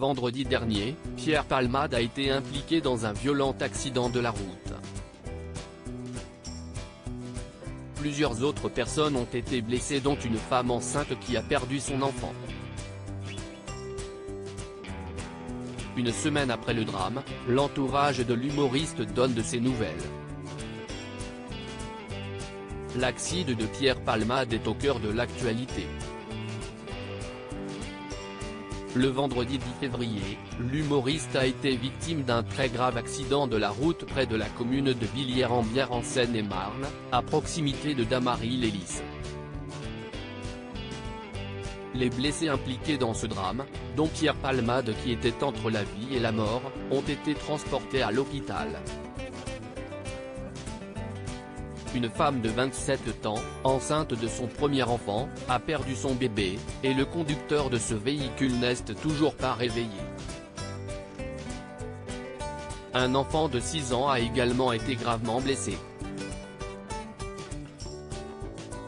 vendredi dernier, Pierre Palmade a été impliqué dans un violent accident de la route. Plusieurs autres personnes ont été blessées dont une femme enceinte qui a perdu son enfant. Une semaine après le drame, l'entourage de l'humoriste donne de ses nouvelles. L'accident de Pierre Palmade est au cœur de l'actualité. Le vendredi 10 février, l'humoriste a été victime d'un très grave accident de la route près de la commune de Villiers-en-Bière en Seine-et-Marne, à proximité de Damary-lès-Lys. Les blessés impliqués dans ce drame, dont Pierre Palmade qui était entre la vie et la mort, ont été transportés à l'hôpital. Une femme de 27 ans, enceinte de son premier enfant, a perdu son bébé, et le conducteur de ce véhicule n'est toujours pas réveillé. Un enfant de 6 ans a également été gravement blessé.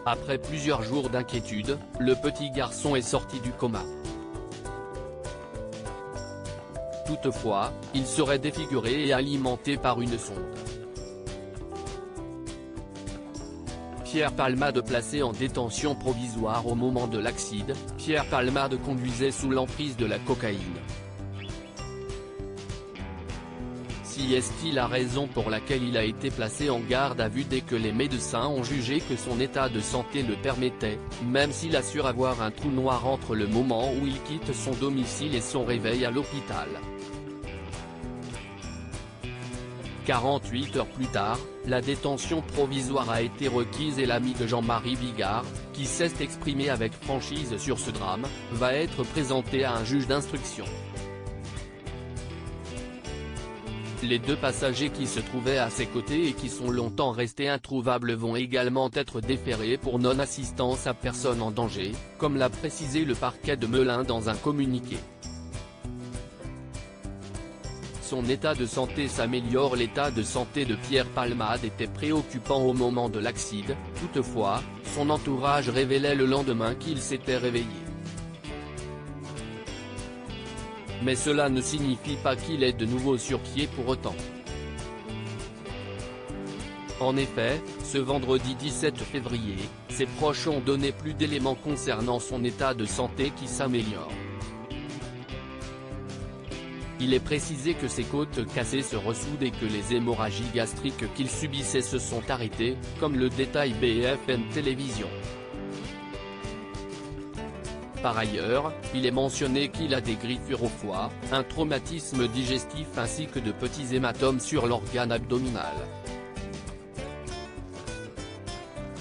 Après plusieurs jours d'inquiétude, le petit garçon est sorti du coma. Toutefois, il serait défiguré et alimenté par une sonde. Pierre Palmade placé en détention provisoire au moment de l'accident. Pierre Palmade conduisait sous l'emprise de la cocaïne. Si est-il la raison pour laquelle il a été placé en garde à vue dès que les médecins ont jugé que son état de santé le permettait, même s'il assure avoir un trou noir entre le moment où il quitte son domicile et son réveil à l'hôpital. 48 heures plus tard, la détention provisoire a été requise et l'ami de Jean-Marie Bigard, qui s'est exprimé avec franchise sur ce drame, va être présenté à un juge d'instruction. Les deux passagers qui se trouvaient à ses côtés et qui sont longtemps restés introuvables vont également être déférés pour non-assistance à personne en danger, comme l'a précisé le parquet de Melun dans un communiqué. Son état de santé s'améliore. L'état de santé de Pierre Palmade était préoccupant au moment de l'accident, toutefois, son entourage révélait le lendemain qu'il s'était réveillé. Mais cela ne signifie pas qu'il est de nouveau sur pied pour autant. En effet, ce vendredi 17 février, ses proches ont donné plus d'éléments concernant son état de santé qui s'améliore. Il est précisé que ses côtes cassées se ressoudent et que les hémorragies gastriques qu'il subissait se sont arrêtées, comme le détaille BFM Télévision. Par ailleurs, il est mentionné qu'il a des griffures au foie, un traumatisme digestif ainsi que de petits hématomes sur l'organe abdominal.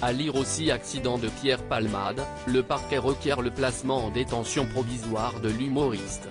À lire aussi accident de Pierre Palmade, le parquet requiert le placement en détention provisoire de l'humoriste.